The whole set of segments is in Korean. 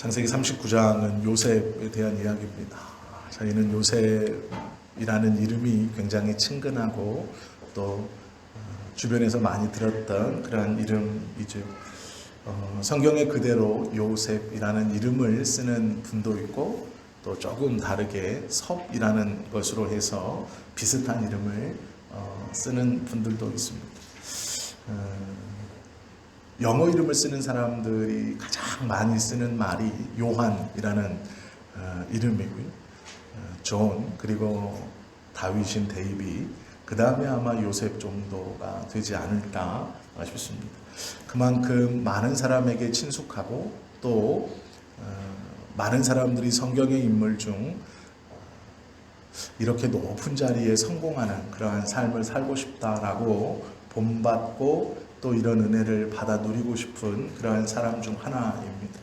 창세기 39장은 요셉에 대한 이야기입니다. 저희는 요셉이라는 이름이 굉장히 친근하고 또 주변에서 많이 들었던 그러한 이름이죠. 성경에 그대로 요셉이라는 이름을 쓰는 분도 있고 또 조금 다르게 섭이라는 것으로 해서 비슷한 이름을 쓰는 분들도 있습니다. 영어 이름을 쓰는 사람들이 가장 많이 쓰는 말이 요한이라는 이름이고요. 존, 그리고 다윗인 데이비, 그 다음에 아마 요셉 정도가 되지 않을까 싶습니다. 그만큼 많은 사람에게 친숙하고 또 많은 사람들이 성경의 인물 중 이렇게 높은 자리에 성공하는 그러한 삶을 살고 싶다라고 본받고 또 이런 은혜를 받아 누리고 싶은 그러한 사람 중 하나입니다.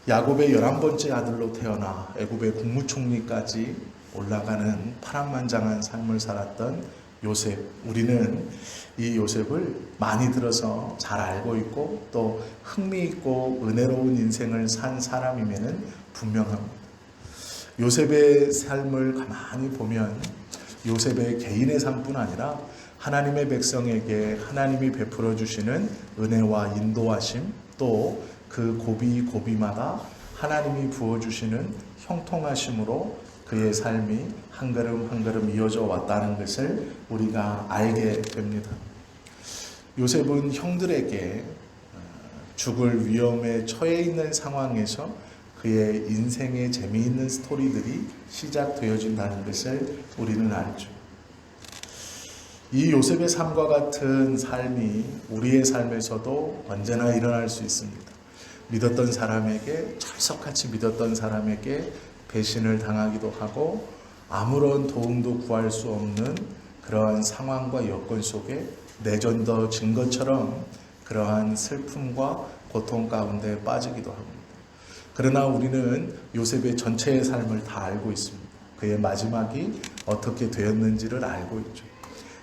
야곱의 11번째 아들로 태어나 애굽의 국무총리까지 올라가는 파란만장한 삶을 살았던 요셉. 우리는 이 요셉을 많이 들어서 잘 알고 있고 또 흥미있고 은혜로운 인생을 산 사람임에는 분명합니다. 요셉의 삶을 가만히 보면 요셉의 개인의 삶뿐 아니라 하나님의 백성에게 하나님이 베풀어 주시는 은혜와 인도하심, 또 그 고비마다 하나님이 부어주시는 형통하심으로 그의 삶이 한 걸음 한 걸음 이어져 왔다는 것을 우리가 알게 됩니다. 요셉은 형들에게 죽을 위험에 처해 있는 상황에서 그의 인생의 재미있는 스토리들이 시작되어진다는 것을 우리는 알죠. 이 요셉의 삶과 같은 삶이 우리의 삶에서도 언제나 일어날 수 있습니다. 믿었던 사람에게, 철석같이 믿었던 사람에게 배신을 당하기도 하고 아무런 도움도 구할 수 없는 그러한 상황과 여건 속에 내던져진 것처럼 그러한 슬픔과 고통 가운데 빠지기도 합니다. 그러나 우리는 요셉의 전체의 삶을 다 알고 있습니다. 그의 마지막이 어떻게 되었는지를 알고 있죠.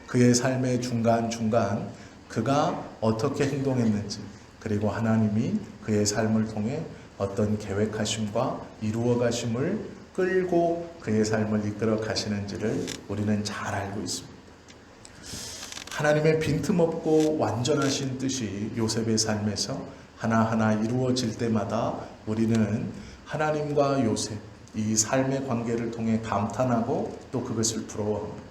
그의 삶의 중간중간 그가 어떻게 행동했는지, 그리고 하나님이 그의 삶을 통해 어떤 계획하심과 이루어 가심을 끌고 그의 삶을 이끌어 가시는지를 우리는 잘 알고 있습니다. 하나님의 빈틈없고 완전하신 뜻이 요셉의 삶에서 하나하나 이루어질 때마다 우리는 하나님과 요셉, 이 삶의 관계를 통해 감탄하고 또 그것을 부러워합니다.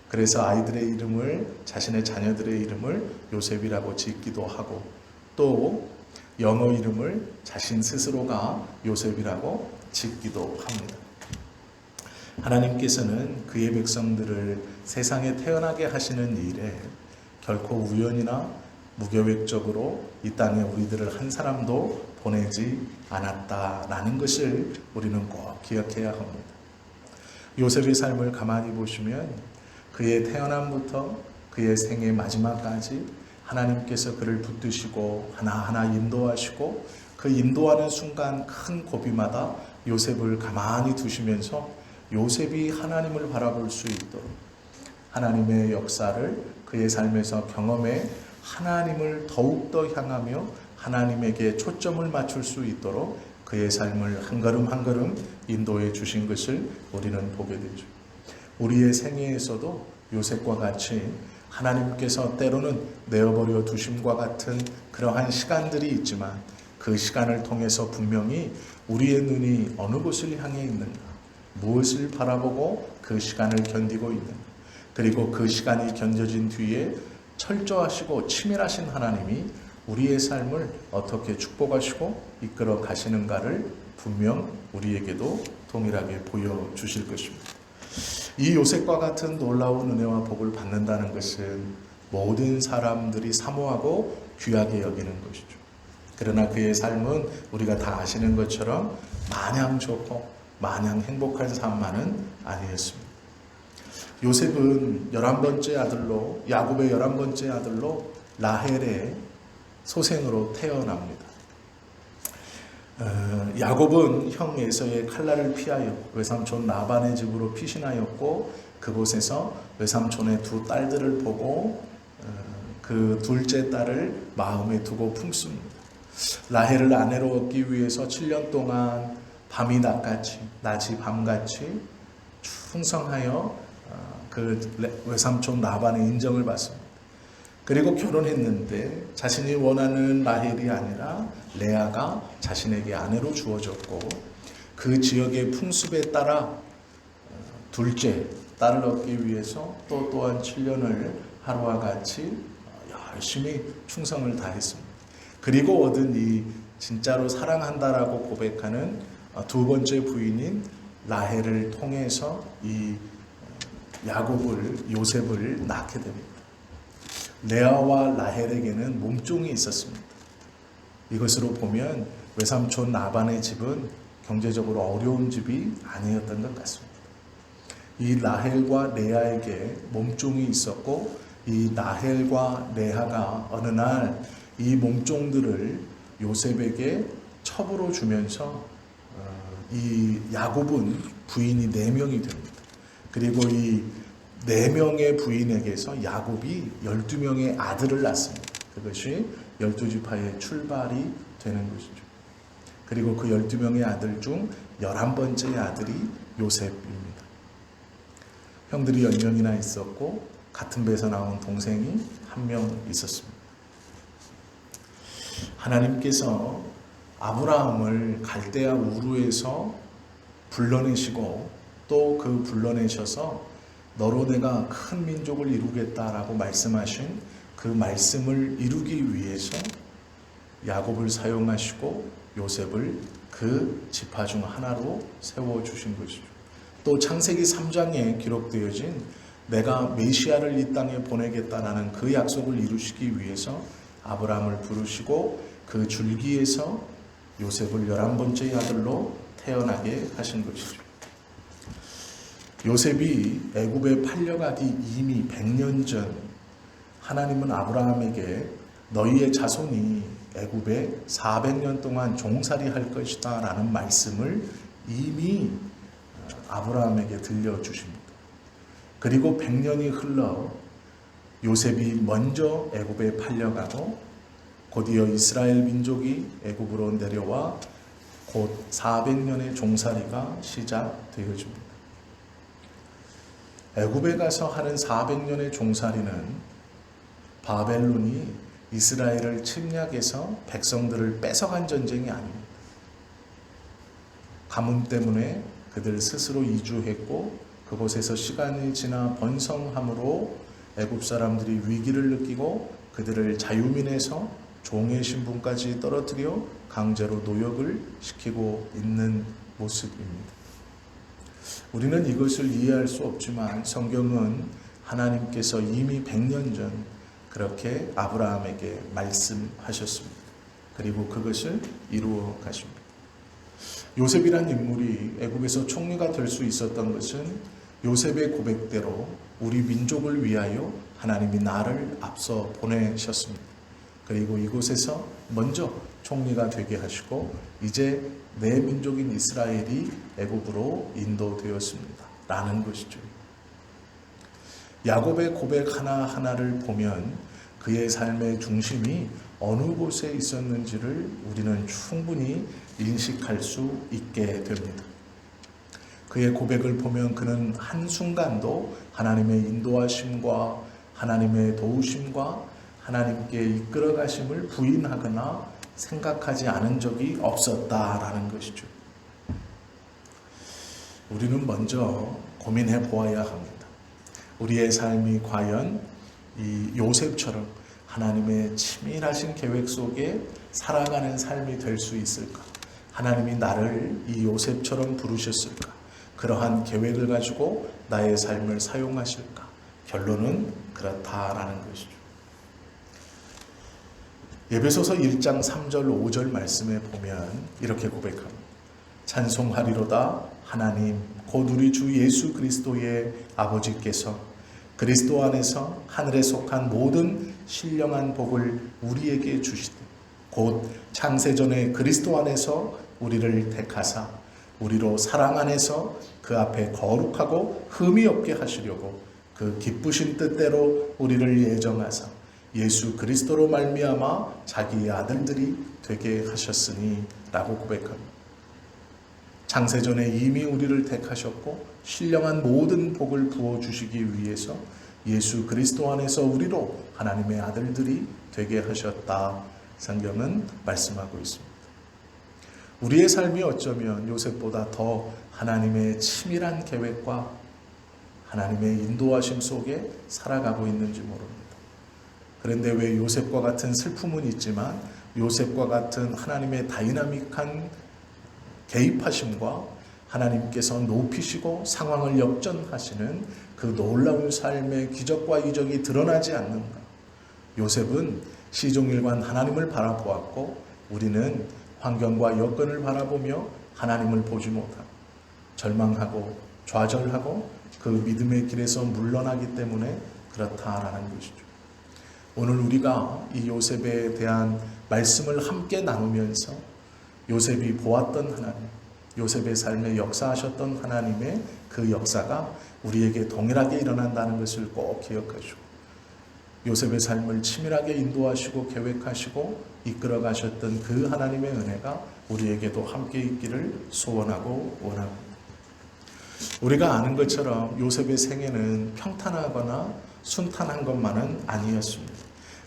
그래서 아이들의 이름을, 자신의 자녀들의 이름을 요셉이라고 짓기도 하고 또 영어 이름을 자신 스스로가 요셉이라고 짓기도 합니다. 하나님께서는 그의 백성들을 세상에 태어나게 하시는 일에 결코 우연이나 무계획적으로 이 땅에 우리들을 한 사람도 보내지 않았다라는 것을 우리는 꼭 기억해야 합니다. 요셉의 삶을 가만히 보시면 그의 태어남부터 그의 생의 마지막까지 하나님께서 그를 붙드시고 하나하나 인도하시고 그 인도하는 순간 큰 고비마다 요셉을 가만히 두시면서 요셉이 하나님을 바라볼 수 있도록 하나님의 역사를 그의 삶에서 경험해 하나님을 더욱더 향하며 하나님에게 초점을 맞출 수 있도록 그의 삶을 한 걸음 한 걸음 인도해 주신 것을 우리는 보게 되죠. 우리의 생애에서도 요셉과 같이 하나님께서 때로는 내어버려 두심과 같은 그러한 시간들이 있지만 그 시간을 통해서 분명히 우리의 눈이 어느 곳을 향해 있는가, 무엇을 바라보고 그 시간을 견디고 있는가, 그리고 그 시간이 견뎌진 뒤에 철저하시고 치밀하신 하나님이 우리의 삶을 어떻게 축복하시고 이끌어 가시는가를 분명 우리에게도 동일하게 보여주실 것입니다. 이 요셉과 같은 놀라운 은혜와 복을 받는다는 것은 모든 사람들이 사모하고 귀하게 여기는 것이죠. 그러나 그의 삶은 우리가 다 아시는 것처럼 마냥 좋고 마냥 행복한 삶만은 아니었습니다. 요셉은 11번째 아들로, 야곱의 11번째 아들로 라헬의 소생으로 태어납니다. 야곱은 형 에서의 칼날을 피하여 외삼촌 라반의 집으로 피신하였고 그곳에서 외삼촌의 두 딸들을 보고 그 둘째 딸을 마음에 두고 품습니다. 라헬을 아내로 얻기 위해서 7년 동안 밤이 낮같이, 낮이 밤같이 충성하여 그 외삼촌 라반의 인정을 받습니다. 그리고 결혼했는데 자신이 원하는 라헬이 아니라 레아가 자신에게 아내로 주어졌고, 그 지역의 풍습에 따라 둘째 딸을 얻기 위해서 또한 7년을 하루와 같이 열심히 충성을 다했습니다. 그리고 얻은 이 진짜로 사랑한다라고 고백하는 두 번째 부인인 라헬을 통해서 이 요셉을 낳게 됩니다. 레아와 라헬에게는 몸종이 있었습니다. 이것으로 보면 외삼촌 라반의 집은 경제적으로 어려운 집이 아니었던 것 같습니다. 이 라헬과 레아에게 몸종이 있었고, 이 라헬과 레아가 어느 날 이 몸종들을 요셉에게 첩으로 주면서 이 야곱은 부인이 4명이 됩니다. 그리고 이 4명의 부인에게서 야곱이 12명의 아들을 낳습니다. 그것이 12지파의 출발이 되는 것이죠. 그리고 그 12명의 아들 중 11번째 아들이 요셉입니다. 형들이 10명이나 있었고 같은 배에서 나온 동생이 1명 있었습니다. 하나님께서 아브라함을 갈대아 우르에서 불러내시고 또 그 불러내셔서 너로 내가 큰 민족을 이루겠다라고 말씀하신 그 말씀을 이루기 위해서 야곱을 사용하시고 요셉을 그 지파 중 하나로 세워주신 것이죠. 또 창세기 3장에 기록되어진 내가 메시아를 이 땅에 보내겠다라는 그 약속을 이루시기 위해서 아브라함을 부르시고 그 줄기에서 요셉을 11번째 아들로 태어나게 하신 것이죠. 요셉이 애굽에 팔려가기 이미 100년 전 하나님은 아브라함에게 너희의 자손이 애굽에 400년 동안 종살이 할 것이다 라는 말씀을 이미 아브라함에게 들려주십니다. 그리고 100년이 흘러 요셉이 먼저 애굽에 팔려가고 곧이어 이스라엘 민족이 애굽으로 내려와 곧 400년의 종살이가 시작되어집니다. 애굽에 가서 하는 400년의 종살이는 바벨론이 이스라엘을 침략해서 백성들을 뺏어간 전쟁이 아닙니다. 가뭄 때문에 그들 스스로 이주했고 그곳에서 시간이 지나 번성함으로 애굽 사람들이 위기를 느끼고 그들을 자유민에서 종의 신분까지 떨어뜨려 강제로 노역을 시키고 있는 모습입니다. 우리는 이것을 이해할 수 없지만 성경은 하나님께서 이미 100년 전 그렇게 아브라함에게 말씀하셨습니다. 그리고 그것을 이루어 가십니다. 요셉이란 인물이 애굽에서 총리가 될 수 있었던 것은 요셉의 고백대로 우리 민족을 위하여 하나님이 나를 앞서 보내셨습니다. 그리고 이곳에서 먼저 총리가 되게 하시고 이제 내 민족인 이스라엘이 애굽으로 인도되었습니다. 라는 것이죠. 야곱의 고백 하나하나를 보면 그의 삶의 중심이 어느 곳에 있었는지를 우리는 충분히 인식할 수 있게 됩니다. 그의 고백을 보면 그는 한순간도 하나님의 인도하심과 하나님의 도우심과 하나님께 이끌어 가심을 부인하거나 생각하지 않은 적이 없었다라는 것이죠. 우리는 먼저 고민해 보아야 합니다. 우리의 삶이 과연 이 요셉처럼 하나님의 치밀하신 계획 속에 살아가는 삶이 될 수 있을까? 하나님이 나를 이 요셉처럼 부르셨을까? 그러한 계획을 가지고 나의 삶을 사용하실까? 결론은 그렇다라는 것이죠. 에베소서 1장 3절 5절 말씀에 보면 이렇게 고백합니다. 찬송하리로다 하나님 곧 우리 주 예수 그리스도의 아버지께서 그리스도 안에서 하늘에 속한 모든 신령한 복을 우리에게 주시되 곧 창세전에 그리스도 안에서 우리를 택하사 우리로 사랑 안에서 그 앞에 거룩하고 흠이 없게 하시려고 그 기쁘신 뜻대로 우리를 예정하사 예수 그리스도로 말미암아 자기의 아들들이 되게 하셨으니 라고 고백합니다. 창세전에 이미 우리를 택하셨고 신령한 모든 복을 부어주시기 위해서 예수 그리스도 안에서 우리로 하나님의 아들들이 되게 하셨다. 성경은 말씀하고 있습니다. 우리의 삶이 어쩌면 요셉보다 더 하나님의 치밀한 계획과 하나님의 인도하심 속에 살아가고 있는지 모릅니다. 그런데 왜 요셉과 같은 슬픔은 있지만 요셉과 같은 하나님의 다이나믹한 개입하심과 하나님께서 높이시고 상황을 역전하시는 그 놀라운 삶의 기적과 이적이 드러나지 않는가? 요셉은 시종일관 하나님을 바라보았고 우리는 환경과 여건을 바라보며 하나님을 보지 못하고 절망하고 좌절하고 그 믿음의 길에서 물러나기 때문에 그렇다라는 것이죠. 오늘 우리가 이 요셉에 대한 말씀을 함께 나누면서 요셉이 보았던 하나님, 요셉의 삶에 역사하셨던 하나님의 그 역사가 우리에게 동일하게 일어난다는 것을 꼭 기억하시고 요셉의 삶을 치밀하게 인도하시고 계획하시고 이끌어 가셨던 그 하나님의 은혜가 우리에게도 함께 있기를 소원하고 원합니다. 우리가 아는 것처럼 요셉의 생애는 평탄하거나 순탄한 것만은 아니었습니다.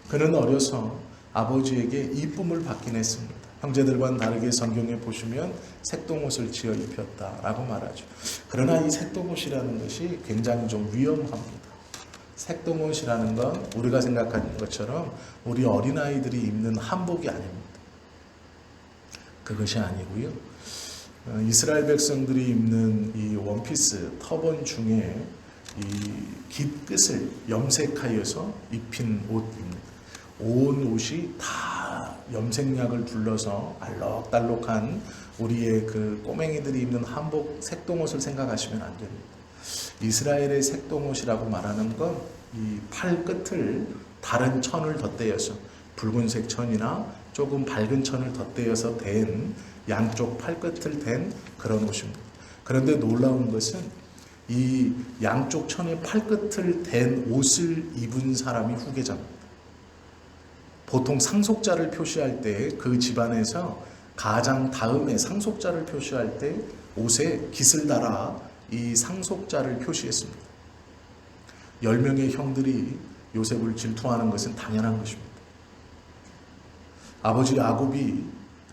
그는 어려서 아버지에게 이쁨을 받긴 했습니다. 형제들과는 다르게 성경에 보시면 색동옷을 지어 입혔다라고 말하죠. 그러나 이 색동옷이라는 것이 굉장히 좀 위험합니다. 색동옷이라는 건 우리가 생각하는 것처럼 우리 어린아이들이 입는 한복이 아닙니다. 그것이 아니고요. 이스라엘 백성들이 입는 이 원피스, 터번 중에 이 깃끝을 염색하여서 입힌 옷입니다. 온 옷이 다 염색약을 둘러서 알록달록한 우리의 그 꼬맹이들이 입는 한복 색동옷을 생각하시면 안 됩니다. 이스라엘의 색동옷이라고 말하는 건 이 팔끝을 다른 천을 덧대어서 붉은색 천이나 조금 밝은 천을 덧대어서 댄 양쪽 팔끝을 댄 그런 옷입니다. 그런데 놀라운 것은 이 양쪽 천의 팔끝을 댄 옷을 입은 사람이 후계자입니다. 보통 상속자를 표시할 때 그 집안에서 가장 다음에 상속자를 표시할 때 옷에 깃을 달아 이 상속자를 표시했습니다. 10명의 형들이 요셉을 질투하는 것은 당연한 것입니다. 아버지 야곱이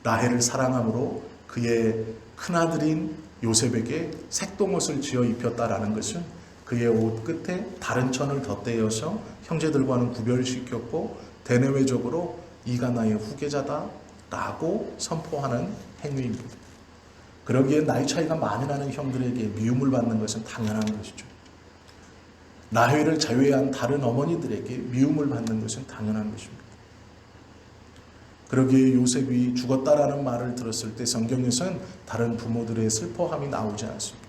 라헬을 사랑함으로 그의 큰아들인 요셉에게 색동옷을 지어 입혔다라는 것은 그의 옷 끝에 다른 천을 덧대어서 형제들과는 구별시켰고 대내외적으로 이가 나의 후계자다라고 선포하는 행위입니다. 그러기에 나이 차이가 많이 나는 형들에게 미움을 받는 것은 당연한 것이죠. 라헬을 제외한 다른 어머니들에게 미움을 받는 것은 당연한 것입니다. 그러기에 요셉이 죽었다라는 말을 들었을 때 성경에서는 다른 부모들의 슬퍼함이 나오지 않습니다.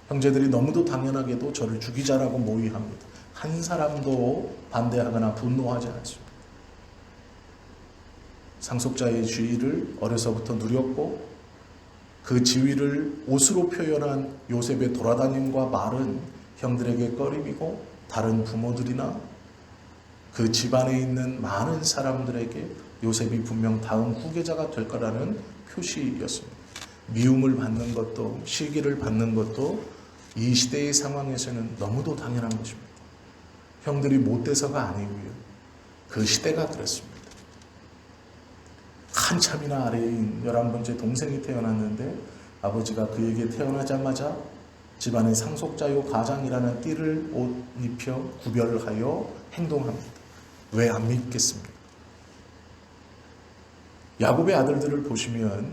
형제들이 너무도 당연하게도 저를 죽이자라고 모의합니다. 한 사람도 반대하거나 분노하지 않습니다. 상속자의 지위를 어려서부터 누렸고 그 지위를 옷으로 표현한 요셉의 돌아다님과 말은 형들에게 꺼림이고 다른 부모들이나 그 집안에 있는 많은 사람들에게 요셉이 분명 다음 후계자가 될 거라는 표시였습니다. 미움을 받는 것도 시기를 받는 것도 이 시대의 상황에서는 너무도 당연한 것입니다. 형들이 못돼서가 아니고요. 그 시대가 그렇습니다. 한참이나 아래인 11번째 동생이 태어났는데 아버지가 그에게 태어나자마자 집안의 상속자요 가장이라는 띠를 옷 입혀 구별하여 행동합니다. 왜 안 믿겠습니까? 야곱의 아들들을 보시면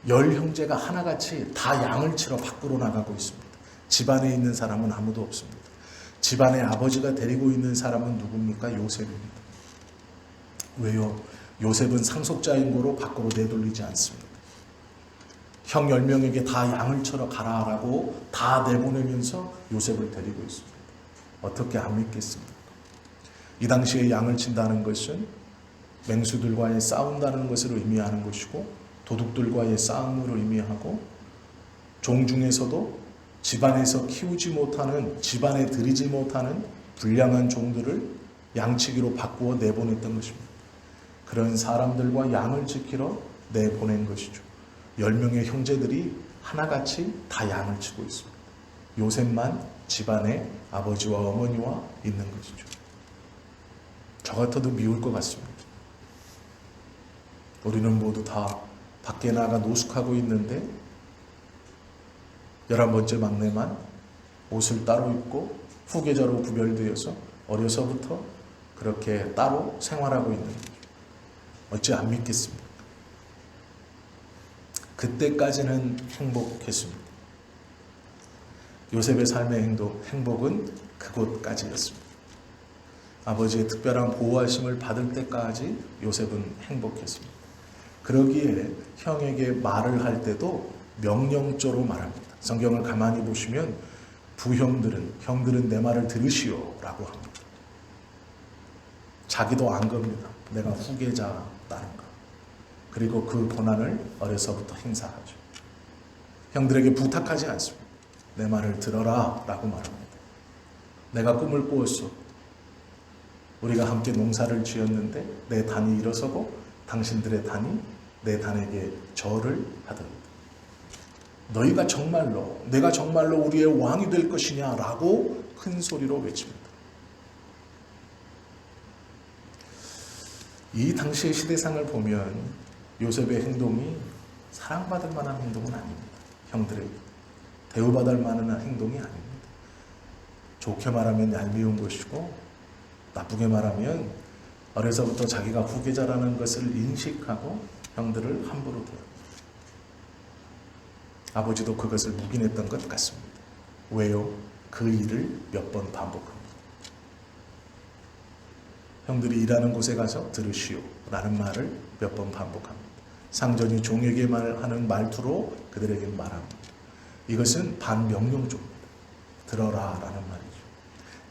10형제가 하나같이 다 양을 치러 밖으로 나가고 있습니다. 집안에 있는 사람은 아무도 없습니다. 집안의 아버지가 데리고 있는 사람은 누굽니까? 요셉입니다. 왜요? 요셉은 상속자인 거로 밖으로 내돌리지 않습니다. 형 10명에게 다 양을 치러 가라라고 다 내보내면서 요셉을 데리고 있습니다. 어떻게 안 믿겠습니까? 이 당시에 양을 친다는 것은 맹수들과의 싸운다는 것을 의미하는 것이고 도둑들과의 싸움으로 의미하고 종 중에서도 집안에서 키우지 못하는 집안에 들이지 못하는 불량한 종들을 양치기로 바꾸어 내보냈던 것입니다. 그런 사람들과 양을 지키러 내보낸 것이죠. 10명의 형제들이 하나같이 다 양을 치고 있습니다. 요셉만 집안에 아버지와 어머니와 있는 것이죠. 저 같아도 미울 것 같습니다. 우리는 모두 다 밖에 나가 노숙하고 있는데 11번째 막내만 옷을 따로 입고 후계자로 구별되어서 어려서부터 그렇게 따로 생활하고 있는 거죠. 어찌 안 믿겠습니까? 그때까지는 행복했습니다. 요셉의 삶의 행복은 그곳까지였습니다. 아버지의 특별한 보호하심을 받을 때까지 요셉은 행복했습니다. 그러기에 형에게 말을 할 때도 명령조로 말합니다. 성경을 가만히 보시면 형들은 내 말을 들으시오라고 합니다. 자기도 안 겁니다. 내가 후계자라는 거. 그리고 그 권한을 어려서부터 행사하죠. 형들에게 부탁하지 않습니다. 내 말을 들어라 라고 말합니다. 내가 꿈을 꾸었소. 우리가 함께 농사를 지었는데 내 단이 일어서고 당신들의 단이 내 단에게 절을 하더니 너희가 정말로 내가 정말로 우리의 왕이 될 것이냐 라고 큰 소리로 외칩니다. 이 당시의 시대상을 보면 요셉의 행동이 사랑받을 만한 행동은 아닙니다. 형들에게 대우받을 만한 행동이 아닙니다. 좋게 말하면 얄미운 것이고 나쁘게 말하면 어려서부터 자기가 후계자라는 것을 인식하고 형들을 함부로 대합니다. 아버지도 그것을 묵인했던 것 같습니다. 왜요? 그 일을 몇 번 반복합니다. 형들이 일하는 곳에 가서 들으시오 라는 말을 몇 번 반복합니다. 상전이 종에게 말하는 말투로 그들에게 말합니다. 이것은 반명령조입니다. 들어라 라는 말이죠.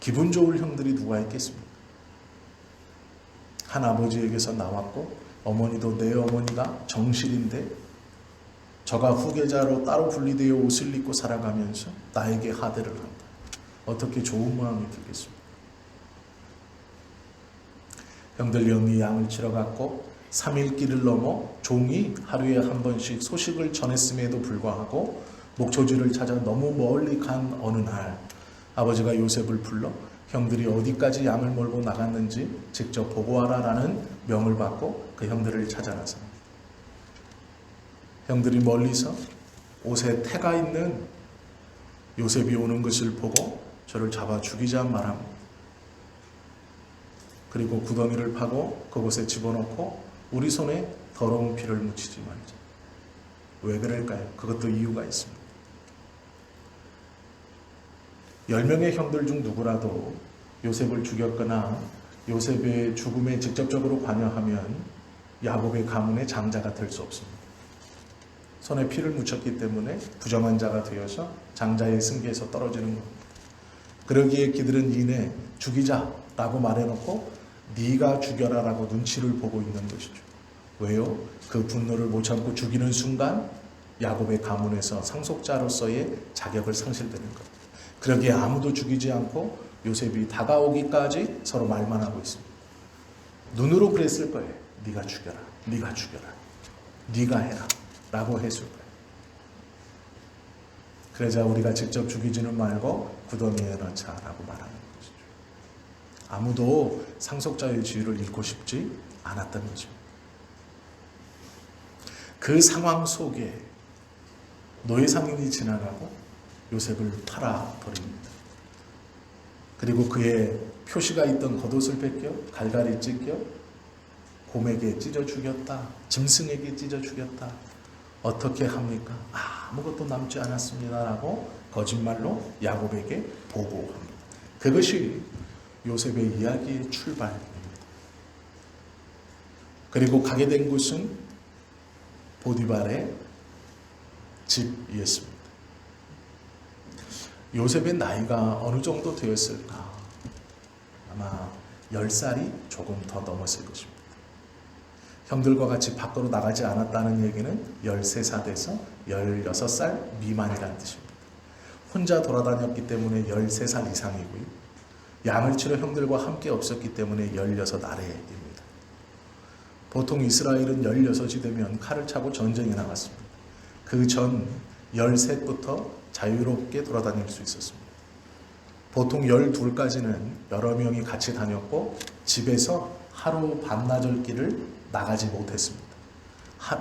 기분 좋을 형들이 누가 있겠습니까? 한 아버지에게서 나왔고 어머니도 내 어머니가 정실인데 저가 후계자로 따로 분리되어 옷을 입고 살아가면서 나에게 하대를 한다. 어떻게 좋은 마음이 들겠습니까? 형들 영이 양을 치러 갔고 3일 길을 넘어 종이 하루에 한 번씩 소식을 전했음에도 불구하고 목초지를 찾아 너무 멀리 간 어느 날 아버지가 요셉을 불러 형들이 어디까지 양을 몰고 나갔는지 직접 보고하라라는 명을 받고 그 형들을 찾아 나섭니다. 형들이 멀리서 옷에 태가 있는 요셉이 오는 것을 보고 저를 잡아 죽이자 말합니다. 그리고 구덩이를 파고 그곳에 집어넣고 우리 손에 더러운 피를 묻히지 말자. 왜 그럴까요? 그것도 이유가 있습니다. 10명의 형들 중 누구라도 요셉을 죽였거나 요셉의 죽음에 직접적으로 관여하면 야곱의 가문의 장자가 될 수 없습니다. 손에 피를 묻혔기 때문에 부정한 자가 되어서 장자의 승계에서 떨어지는 겁니다. 그러기에 그들은 이내 죽이자라고 말해놓고 네가 죽여라라고 눈치를 보고 있는 것이죠. 왜요? 그 분노를 못 참고 죽이는 순간 야곱의 가문에서 상속자로서의 자격을 상실되는 겁니다. 그러기에 아무도 죽이지 않고 요셉이 다가오기까지 서로 말만 하고 있습니다. 눈으로 그랬을 거예요. 네가 죽여라. 네가 죽여라. 네가 해라. 라고 했을 거예요. 그러자 우리가 직접 죽이지는 말고 구덩이에 넣자라고 말하는 것이죠. 아무도 상속자의 지위를 잃고 싶지 않았던 거죠. 그 상황 속에 노예상인이 지나가고 요셉을 팔아버립니다. 그리고 그의 표시가 있던 겉옷을 벗겨 갈갈이 찢겨 곰에게 찢어 죽였다. 짐승에게 찢어 죽였다. 어떻게 합니까? 아무것도 남지 않았습니다라고 거짓말로 야곱에게 보고합니다. 그것이 요셉의 이야기의 출발입니다. 그리고 가게 된 곳은 보디발의 집이었습니다. 요셉의 나이가 어느 정도 되었을까? 아마 10살이 조금 더 넘었을 것입니다. 형들과 같이 밖으로 나가지 않았다는 얘기는 13살 돼서 16살 미만이라는 뜻입니다. 혼자 돌아다녔기 때문에 13살 이상이고요. 양을 치러 형들과 함께 없었기 때문에 16아래입니다. 보통 이스라엘은 16이 되면 칼을 차고 전쟁에 나갔습니다. 그 전 13부터 자유롭게 돌아다닐 수 있었습니다. 보통 12까지는 여러 명이 같이 다녔고 집에서 하루 반나절 길을 나가지 못했습니다.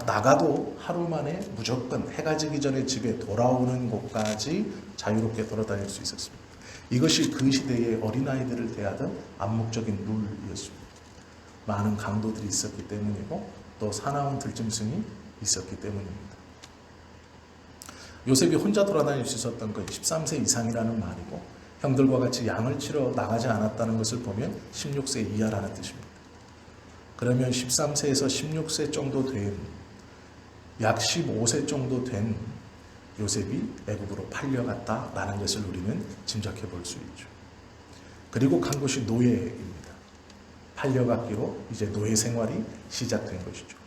나가도 하루 만에 무조건 해가 지기 전에 집에 돌아오는 곳까지 자유롭게 돌아다닐 수 있었습니다. 이것이 그 시대의 어린아이들을 대하던 암묵적인 룰이었습니다. 많은 강도들이 있었기 때문이고 또 사나운 들짐승이 있었기 때문입니다. 요셉이 혼자 돌아다닐 수 있었던 건 13세 이상이라는 말이고 형들과 같이 양을 치러 나가지 않았다는 것을 보면 16세 이하라는 뜻입니다. 그러면 13세에서 16세 정도 된 약 15세 정도 된 요셉이 애굽으로 팔려갔다라는 것을 우리는 짐작해 볼 수 있죠. 그리고 간 곳이 노예입니다. 팔려갔기로 이제 노예 생활이 시작된 것이죠.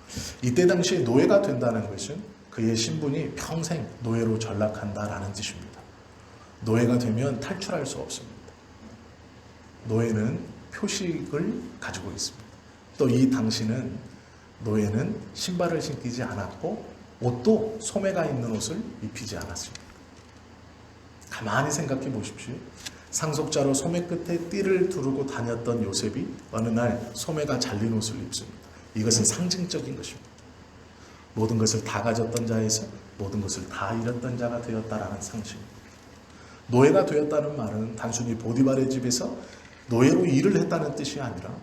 이때 당시에 노예가 된다는 것은 그의 신분이 평생 노예로 전락한다라는 뜻입니다. 노예가 되면 탈출할 수 없습니다. 노예는 표식을 가지고 있습니다. 또 이 당시는 노예는 신발을 신기지 않았고 옷도 소매가 있는 옷을 입히지 않았습니다. 가만히 생각해 보십시오. 상속자로 소매 끝에 띠를 두르고 다녔던 요셉이 어느 날 소매가 잘린 옷을 입습니다. 이것은 상징적인 것입니다. 모든 것을 다 가졌던 자에서 모든 것을 다 잃었던 자가 되었다라는 상징입니다. 노예가 되었다는 말은 단순히 보디발의 집에서 노예로 일을 했다는 뜻이 아니라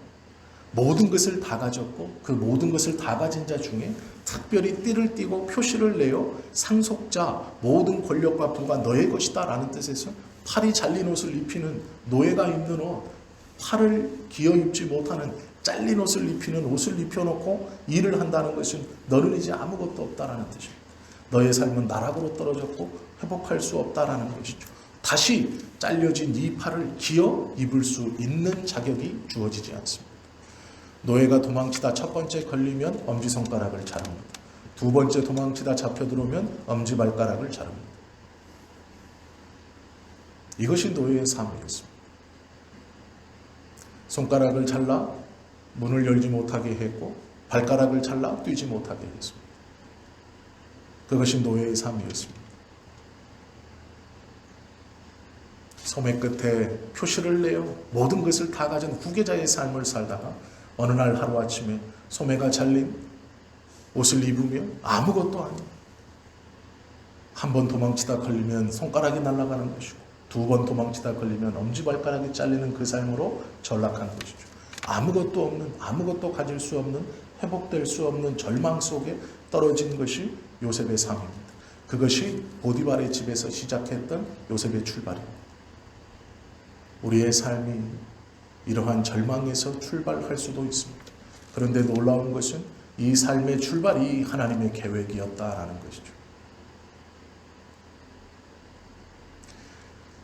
모든 것을 다 가졌고 그 모든 것을 다 가진 자 중에 특별히 띠를 띠고 표시를 내어 상속자 모든 권력과 부가 너의 것이다 라는 뜻에서 팔이 잘린 옷을 입히는 노예가 입는 옷, 팔을 기어 입지 못하는 잘린 옷을 입히는 옷을 입혀놓고 일을 한다는 것은 너는 이제 아무것도 없다라는 뜻입니다. 너의 삶은 나락으로 떨어졌고 회복할 수 없다라는 것이죠. 다시 잘려진 이 팔을 기어 입을 수 있는 자격이 주어지지 않습니다. 노예가 도망치다 첫 번째 걸리면 엄지손가락을 자릅니다. 두 번째 도망치다 잡혀 들어오면 엄지발가락을 자릅니다. 이것이 노예의 삶이었습니다. 손가락을 잘라 문을 열지 못하게 했고 발가락을 잘라 뛰지 못하게 했습니다. 그것이 노예의 삶이었습니다. 소매 끝에 표시를 내어 모든 것을 다 가진 후계자의 삶을 살다가 어느 날 하루아침에 소매가 잘린 옷을 입으며 아무것도 아닌 한 번 도망치다 걸리면 손가락이 날아가는 것이고 두 번 도망치다 걸리면 엄지발가락이 잘리는 그 삶으로 전락한 것이죠. 아무것도 없는, 아무것도 가질 수 없는, 회복될 수 없는 절망 속에 떨어진 것이 요셉의 삶입니다. 그것이 보디발의 집에서 시작했던 요셉의 출발입니다. 우리의 삶이 이러한 절망에서 출발할 수도 있습니다. 그런데 놀라운 것은 이 삶의 출발이 하나님의 계획이었다라는 것이죠.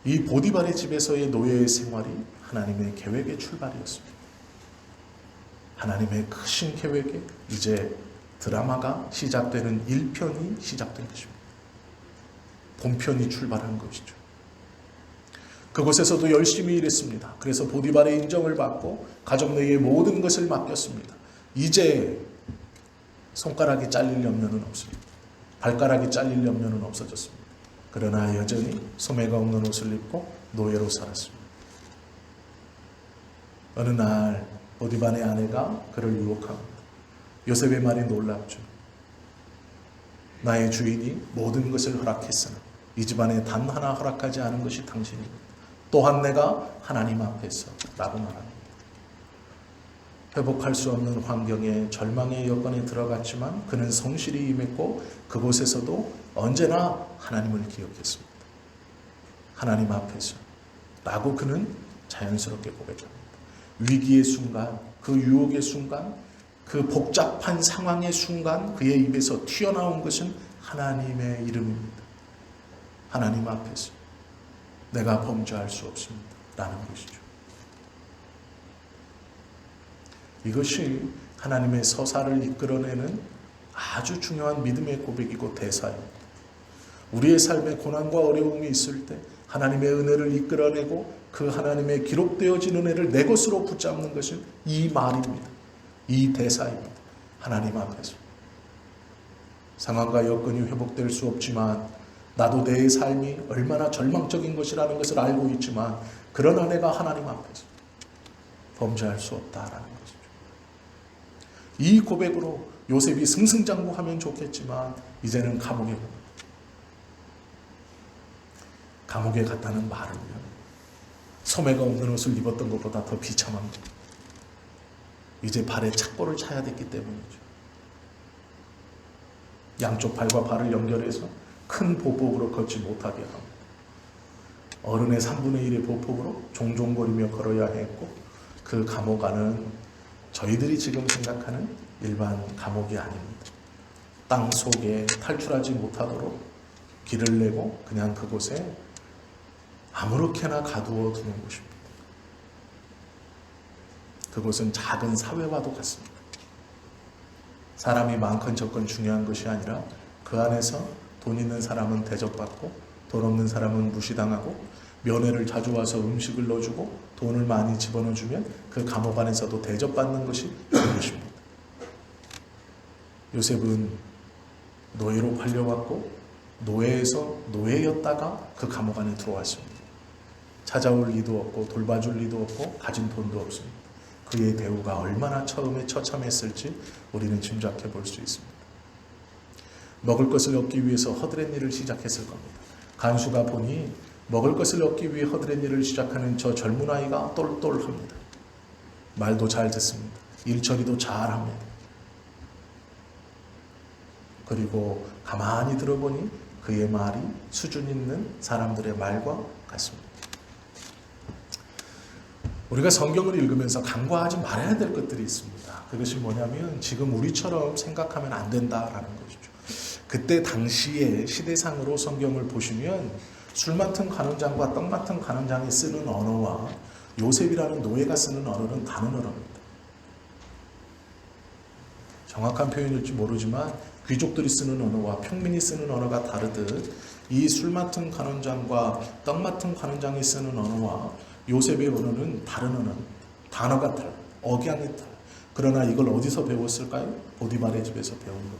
이 보디발의 집에서의 노예의 생활이 하나님의 계획의 출발이었습니다. 하나님의 크신 계획에 이제 드라마가 시작되는 1편이 시작된 것입니다. 본편이 출발한 것이죠. 그곳에서도 열심히 일했습니다. 그래서 보디발의 인정을 받고 가족 내에 모든 것을 맡겼습니다. 이제 손가락이 잘릴 염려는 없습니다. 발가락이 잘릴 염려는 없어졌습니다. 그러나 여전히 소매가 없는 옷을 입고 노예로 살았습니다. 어느 날 보디발의 아내가 그를 유혹합니다. 요셉의 말이 놀랍죠. 나의 주인이 모든 것을 허락했으나 이 집안에 단 하나 허락하지 않은 것이 당신입니다. 또한 내가 하나님 앞에서 라고 말합니다. 회복할 수 없는 환경에 절망의 여건에 들어갔지만 그는 성실히 임했고 그곳에서도 언제나 하나님을 기억했습니다. 하나님 앞에서 라고 그는 자연스럽게 고백합니다. 위기의 순간, 그 유혹의 순간, 그 복잡한 상황의 순간 그의 입에서 튀어나온 것은 하나님의 이름입니다. 하나님 앞에서 내가 범죄할 수 없습니다. 라는 것이죠. 이것이 하나님의 서사를 이끌어내는 아주 중요한 믿음의 고백이고 대사입니다. 우리의 삶에 고난과 어려움이 있을 때 하나님의 은혜를 이끌어내고 그 하나님의 기록되어진 은혜를 내 것으로 붙잡는 것은 이 말입니다. 이 대사입니다. 하나님 앞에서. 상황과 여건이 회복될 수 없지만 나도 내 삶이 얼마나 절망적인 것이라는 것을 알고 있지만 그러나 내가 하나님 앞에서 범죄할 수 없다라는 것이죠. 이 고백으로 요셉이 승승장구하면 좋겠지만 이제는 감옥에 갔다는 말은요, 소매가 없는 옷을 입었던 것보다 더 비참합니다. 이제 발에 착고를 차야 됐기 때문이죠. 양쪽 발과 발을 연결해서 큰 보폭으로 걷지 못하게 합니다. 어른의 3분의 1의 보폭으로 종종거리며 걸어야 했고, 그 감옥 안은 저희들이 지금 생각하는 일반 감옥이 아닙니다. 땅 속에 탈출하지 못하도록 길을 내고 그냥 그곳에 아무렇게나 가두어 두는 곳입니다. 그곳은 작은 사회와도 같습니다. 사람이 많건 적건 중요한 것이 아니라 그 안에서 돈 있는 사람은 대접받고 돈 없는 사람은 무시당하고 면회를 자주 와서 음식을 넣어주고 돈을 많이 집어넣어주면 그 감옥 안에서도 대접받는 것이 그것입니다. 요셉은 노예로 팔려왔고 노예에서 노예였다가 그 감옥 안에 들어왔습니다. 찾아올 리도 없고 돌봐줄 리도 없고 가진 돈도 없습니다. 그의 대우가 얼마나 처음에 처참했을지 우리는 짐작해 볼 수 있습니다. 먹을 것을 얻기 위해서 허드렛 일을 시작했을 겁니다. 간수가 보니 먹을 것을 얻기 위해 허드렛 일을 시작하는 저 젊은 아이가 똘똘합니다. 말도 잘 듣습니다. 일처리도 잘합니다. 그리고 가만히 들어보니 그의 말이 수준 있는 사람들의 말과 같습니다. 우리가 성경을 읽으면서 간과하지 말아야 될 것들이 있습니다. 그것이 뭐냐면 지금 우리처럼 생각하면 안 된다라는 것이죠. 그때 당시의 시대상으로 성경을 보시면 술 맡은 간원장과 떡 맡은 간원장이 쓰는 언어와 요셉이라는 노예가 쓰는 언어는 다른 언어입니다. 정확한 표현일지 모르지만 귀족들이 쓰는 언어와 평민이 쓰는 언어가 다르듯 이 술 맡은 간원장과 떡 맡은 간원장이 쓰는 언어와 요셉의 언어는 다른 언어입니다. 단어가 달라, 억양이 달라. 그러나 이걸 어디서 배웠을까요? 보디발의 집에서 배운 겁니다.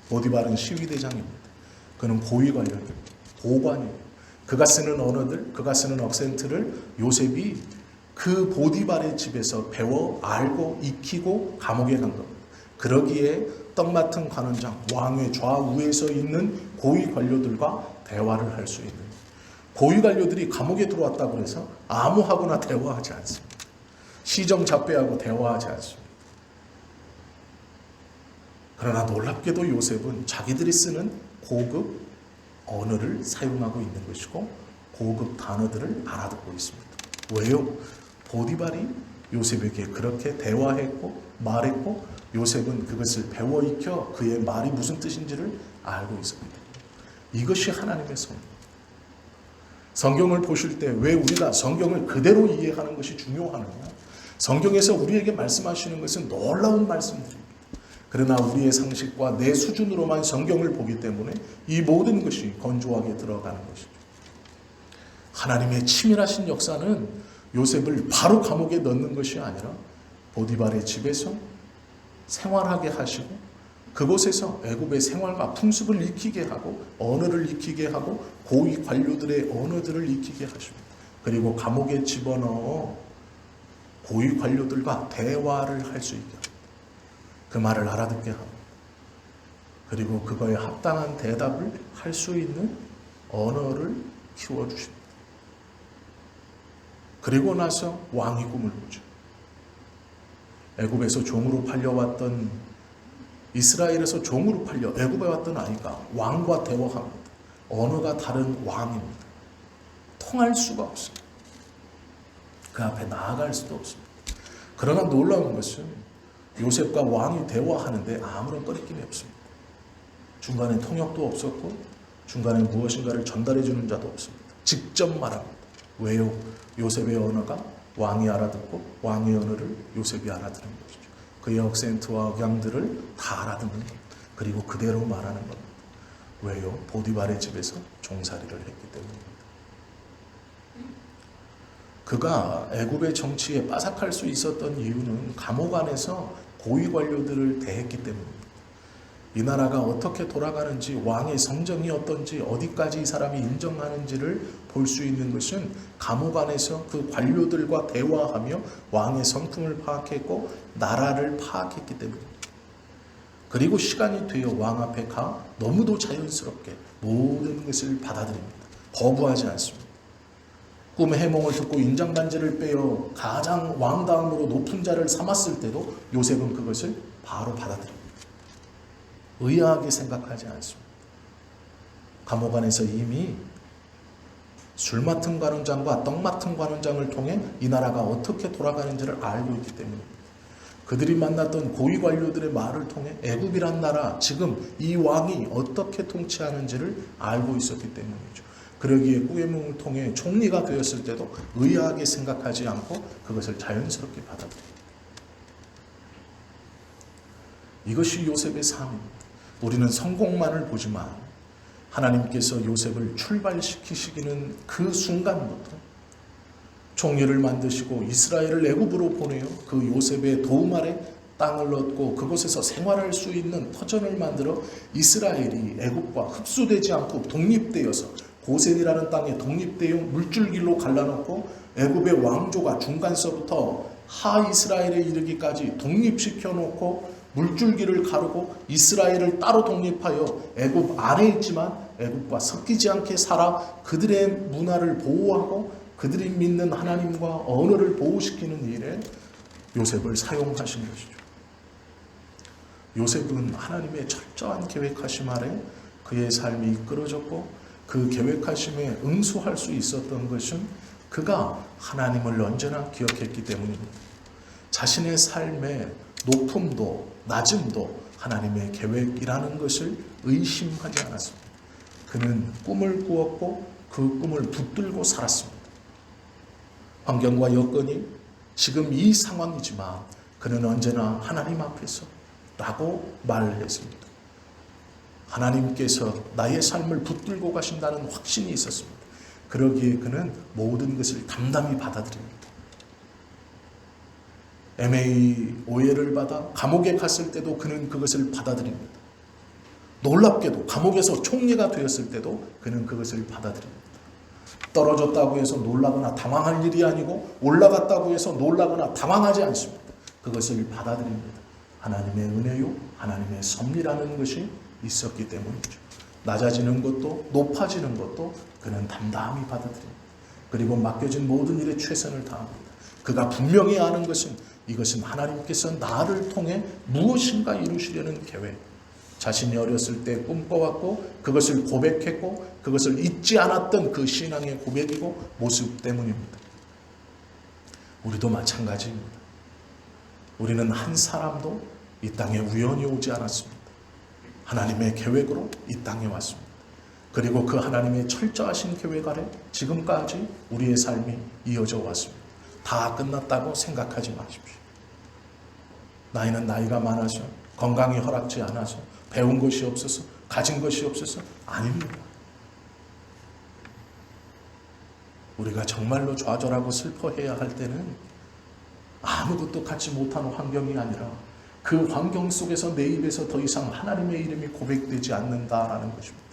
보디발은 시위대장입니다. 그는 고위 관료입니다. 고관이에요. 그가 쓰는 언어들, 그가 쓰는 억센트를 요셉이 그 보디발의 집에서 배워 알고 익히고 감옥에 간 겁니다. 그러기에 떡 맡은 관원장, 왕의 좌우에서 있는 고위 관료들과 대화를 할 수 있는, 고위 관료들이 감옥에 들어왔다고 해서 아무하고나 대화하지 않습니다. 시정잡배하고 대화하지 않습니다. 그러나 놀랍게도 요셉은 자기들이 쓰는 고급 언어를 사용하고 있는 것이고 고급 단어들을 알아듣고 있습니다. 왜요? 보디발이 요셉에게 그렇게 대화했고 말했고 요셉은 그것을 배워 익혀 그의 말이 무슨 뜻인지를 알고 있습니다. 이것이 하나님의 섭리입니다. 성경을 보실 때 왜 우리가 성경을 그대로 이해하는 것이 중요하느냐? 성경에서 우리에게 말씀하시는 것은 놀라운 말씀들입니다. 그러나 우리의 상식과 내 수준으로만 성경을 보기 때문에 이 모든 것이 건조하게 들어가는 것이죠. 하나님의 치밀하신 역사는 요셉을 바로 감옥에 넣는 것이 아니라 보디발의 집에서 생활하게 하시고 그곳에서 애굽의 생활과 풍습을 익히게 하고 언어를 익히게 하고 고위 관료들의 언어들을 익히게 하십니다. 그리고 감옥에 집어넣어 고위 관료들과 대화를 할 수 있게 합니다. 그 말을 알아듣게 하고 그리고 그거에 합당한 대답을 할 수 있는 언어를 키워주십니다. 그리고 나서 왕이 꿈을 꾸죠. 애굽에서 종으로 팔려왔던 이스라엘에서 종으로 팔려 애굽에 왔던 아이가 왕과 대화합니다. 언어가 다른 왕입니다. 통할 수가 없습니다. 그 앞에 나아갈 수도 없습니다. 그러나 놀라운 것은 요셉과 왕이 대화하는데 아무런 꺼리낌이 없습니다. 중간에 통역도 없었고 중간에 무엇인가를 전달해 주는 자도 없습니다. 직접 말합니다. 왜요? 요셉의 언어가 왕이 알아듣고 왕의 언어를 요셉이 알아듣는 것이죠. 그의 억센트와 억양들을 다 알아듣는 겁니다. 그리고 그대로 말하는 겁니다. 왜요? 보디발의 집에서 종살이를 했기 때문입니다. 그가 애굽의 정치에 빠삭할 수 있었던 이유는 감옥 안에서 고위 관료들을 대했기 때문입니다. 이 나라가 어떻게 돌아가는지, 왕의 성정이 어떤지, 어디까지 이 사람이 인정하는지를 볼 수 있는 것은 감옥 안에서 그 관료들과 대화하며 왕의 성품을 파악했고 나라를 파악했기 때문입니다. 그리고 시간이 되어 왕 앞에 가 너무도 자연스럽게 모든 것을 받아들입니다. 거부하지 않습니다. 꿈의 해몽을 듣고 인장반지를 빼어 가장 왕 다음으로 높은 자를 삼았을 때도 요셉은 그것을 바로 받아들입니다. 의아하게 생각하지 않습니다. 감옥 안에서 이미 술 맡은 관원장과 떡 맡은 관원장을 통해 이 나라가 어떻게 돌아가는지를 알고 있기 때문입니다. 그들이 만났던 고위 관료들의 말을 통해 애굽이란 나라, 지금 이 왕이 어떻게 통치하는지를 알고 있었기 때문이죠. 그러기에 꾸에몽을 통해 총리가 되었을 때도 의아하게 생각하지 않고 그것을 자연스럽게 받아들입니다. 이것이 요셉의 삶입니다. 우리는 성공만을 보지만 하나님께서 요셉을 출발시키시기는 그 순간부터 총리를 만드시고 이스라엘을 애굽으로 보내어 그 요셉의 도움 아래 땅을 얻고 그곳에서 생활할 수 있는 터전을 만들어 이스라엘이 애굽과 흡수되지 않고 독립되어서 고센이라는 땅에 독립되어 물줄기로 갈라놓고 애굽의 왕조가 중간서부터 하이스라엘에 이르기까지 독립시켜 놓고 물줄기를 가르고 이스라엘을 따로 독립하여 애굽 안에 있지만 애굽과 섞이지 않게 살아 그들의 문화를 보호하고 그들이 믿는 하나님과 언어를 보호시키는 일에 요셉을 사용하신 것이죠. 요셉은 하나님의 철저한 계획하심 아래 그의 삶이 이끌어졌고 그 계획하심에 응수할 수 있었던 것은 그가 하나님을 언제나 기억했기 때문입니다. 자신의 삶의 높음도 낮음도 하나님의 계획이라는 것을 의심하지 않았습니다. 그는 꿈을 꾸었고 그 꿈을 붙들고 살았습니다. 환경과 여건이 지금 이 상황이지만 그는 언제나 하나님 앞에서 라고 말을 했습니다. 하나님께서 나의 삶을 붙들고 가신다는 확신이 있었습니다. 그러기에 그는 모든 것을 담담히 받아들입니다. MA 오해를 받아 감옥에 갔을 때도 그는 그것을 받아들입니다. 놀랍게도 감옥에서 총리가 되었을 때도 그는 그것을 받아들입니다. 떨어졌다고 해서 놀라거나 당황할 일이 아니고 올라갔다고 해서 놀라거나 당황하지 않습니다. 그것을 받아들입니다. 하나님의 은혜요, 하나님의 섭리라는 것이 있었기 때문이죠. 낮아지는 것도 높아지는 것도 그는 담담히 받아들입니다. 그리고 맡겨진 모든 일에 최선을 다합니다. 그가 분명히 아는 것은 이것은 하나님께서 나를 통해 무엇인가 이루시려는 계획, 자신이 어렸을 때 꿈꿔왔고 그것을 고백했고 그것을 잊지 않았던 그 신앙의 고백이고 모습 때문입니다. 우리도 마찬가지입니다. 우리는 한 사람도 이 땅에 우연히 오지 않았습니다. 하나님의 계획으로 이 땅에 왔습니다. 그리고 그 하나님의 철저하신 계획 아래 지금까지 우리의 삶이 이어져 왔습니다. 다 끝났다고 생각하지 마십시오. 나이는 나이가 많아서 건강이 허락지 않아서 배운 것이 없어서 가진 것이 없어서 아닙니다. 우리가 정말로 좌절하고 슬퍼해야 할 때는 아무것도 갖지 못한 환경이 아니라 그 환경 속에서 내 입에서 더 이상 하나님의 이름이 고백되지 않는다라는 것입니다.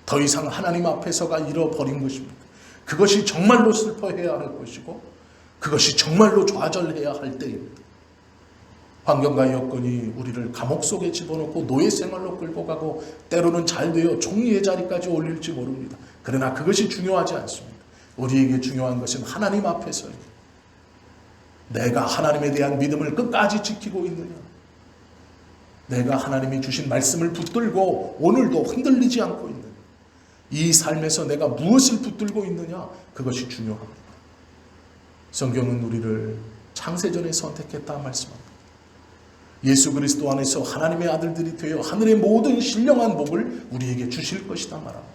더 이상 하나님 앞에서가 잃어버린 것입니다. 그것이 정말로 슬퍼해야 할 것이고 그것이 정말로 좌절해야 할 때입니다. 환경과 여건이 우리를 감옥 속에 집어넣고 노예 생활로 끌고 가고 때로는 잘 되어 총리의 자리까지 올릴지 모릅니다. 그러나 그것이 중요하지 않습니다. 우리에게 중요한 것은 하나님 앞에서요. 내가 하나님에 대한 믿음을 끝까지 지키고 있느냐, 내가 하나님이 주신 말씀을 붙들고 오늘도 흔들리지 않고 있느냐, 이 삶에서 내가 무엇을 붙들고 있느냐, 그것이 중요합니다. 성경은 우리를 창세전에 선택했다 말씀합니다. 예수 그리스도 안에서 하나님의 아들들이 되어 하늘의 모든 신령한 복을 우리에게 주실 것이다 말합니다.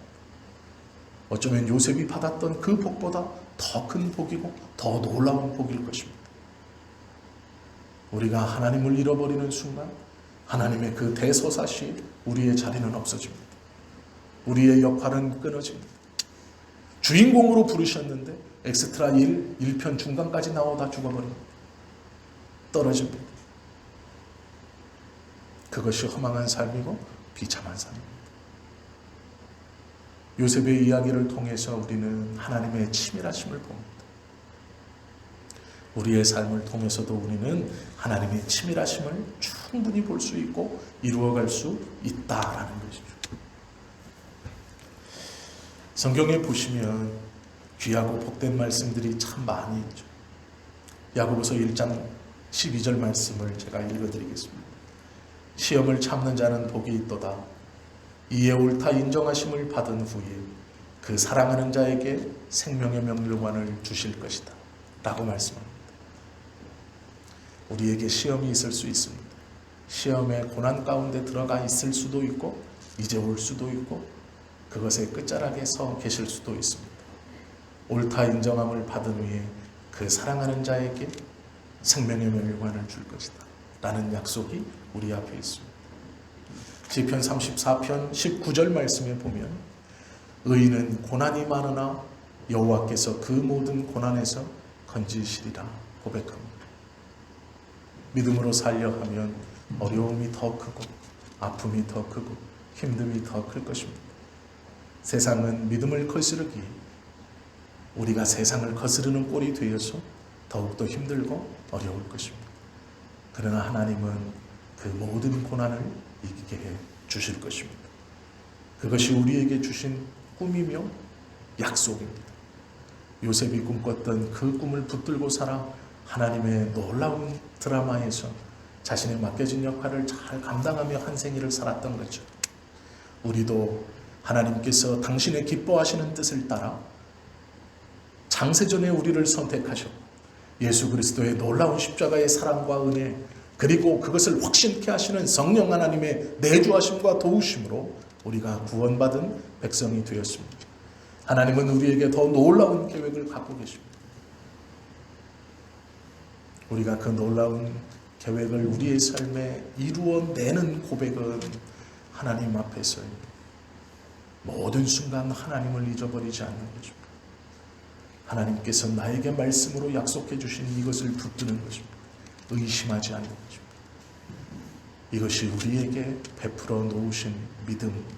어쩌면 요셉이 받았던 그 복보다 더 큰 복이고 더 놀라운 복일 것입니다. 우리가 하나님을 잃어버리는 순간 하나님의 그 대서사시 우리의 자리는 없어집니다. 우리의 역할은 끊어집니다. 주인공으로 부르셨는데 엑스트라 1편 중간까지 나오다 죽어버립니다. 떨어집니다. 그것이 허망한 삶이고 비참한 삶입니다. 요셉의 이야기를 통해서 우리는 하나님의 치밀하심을 봅니다. 우리의 삶을 통해서도 우리는 하나님의 치밀하심을 충분히 볼 수 있고 이루어갈 수 있다라는 것이죠. 성경에 보시면 귀하고 복된 말씀들이 참 많이 있죠. 야고보서 1장 12절 말씀을 제가 읽어드리겠습니다. 시험을 참는 자는 복이 있도다. 이에 옳다 인정하심을 받은 후에 그 사랑하는 자에게 생명의 명령관을 주실 것이다 라고 말씀합니다. 우리에게 시험이 있을 수 있습니다. 시험의 고난 가운데 들어가 있을 수도 있고 이제 올 수도 있고 그것의 끝자락에 서 계실 수도 있습니다. 옳다 인정함을 받은 후에 그 사랑하는 자에게 생명의 멸관을 줄 것이다 라는 약속이 우리 앞에 있습니다. 시편 34편 19절 말씀에 보면 의인은 고난이 많으나 여호와께서 그 모든 고난에서 건지시리라 고백합니다. 믿음으로 살려 하면 어려움이 더 크고 아픔이 더 크고 힘듦이 더 클 것입니다. 세상은 믿음을 거스르기 우리가 세상을 거스르는 꼴이 되어서 더욱더 힘들고 어려울 것입니다. 그러나 하나님은 그 모든 고난을 이기게 해 주실 것입니다. 그것이 우리에게 주신 꿈이며 약속입니다. 요셉이 꿈꿨던 그 꿈을 붙들고 살아 하나님의 놀라운 드라마에서 자신의 맡겨진 역할을 잘 감당하며 한 생일을 살았던 거죠. 우리도 하나님께서 당신의 기뻐하시는 뜻을 따라 장세전에 우리를 선택하셨고 예수 그리스도의 놀라운 십자가의 사랑과 은혜 그리고 그것을 확신케 하시는 성령 하나님의 내주하심과 도우심으로 우리가 구원받은 백성이 되었습니다. 하나님은 우리에게 더 놀라운 계획을 갖고 계십니다. 우리가 그 놀라운 계획을 우리의 삶에 이루어내는 고백은 하나님 앞에서 모든 순간 하나님을 잊어버리지 않는 것입니다. 하나님께서 나에게 말씀으로 약속해 주신 이것을 붙드는 것입니다. 의심하지 않는 것입니다. 이것이 우리에게 베풀어 놓으신 믿음입니다.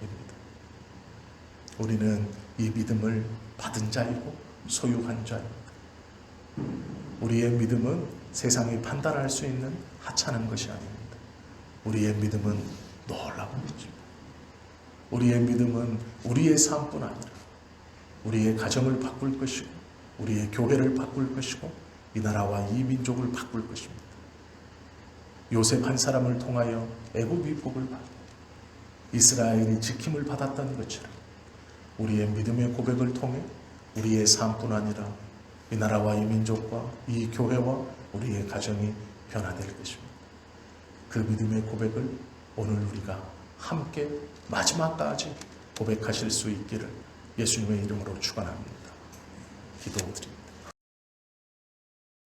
우리는 이 믿음을 받은 자이고 소유한 자입니다. 우리의 믿음은 세상이 판단할 수 있는 하찮은 것이 아닙니다. 우리의 믿음은 놀라운 것입니다. 우리의 믿음은 우리의 삶뿐 아니라 우리의 가정을 바꿀 것이고 우리의 교회를 바꿀 것이고 이 나라와 이 민족을 바꿀 것입니다. 요셉 한 사람을 통하여 애굽이 복을 받고 이스라엘이 지킴을 받았던 것처럼 우리의 믿음의 고백을 통해 우리의 삶뿐 아니라 이 나라와 이 민족과 이 교회와 우리의 가정이 변화될 것입니다. 그 믿음의 고백을 오늘 우리가 함께 마지막까지 고백하실 수 있기를 예수님의 이름으로 축원합니다. 기도드립니다.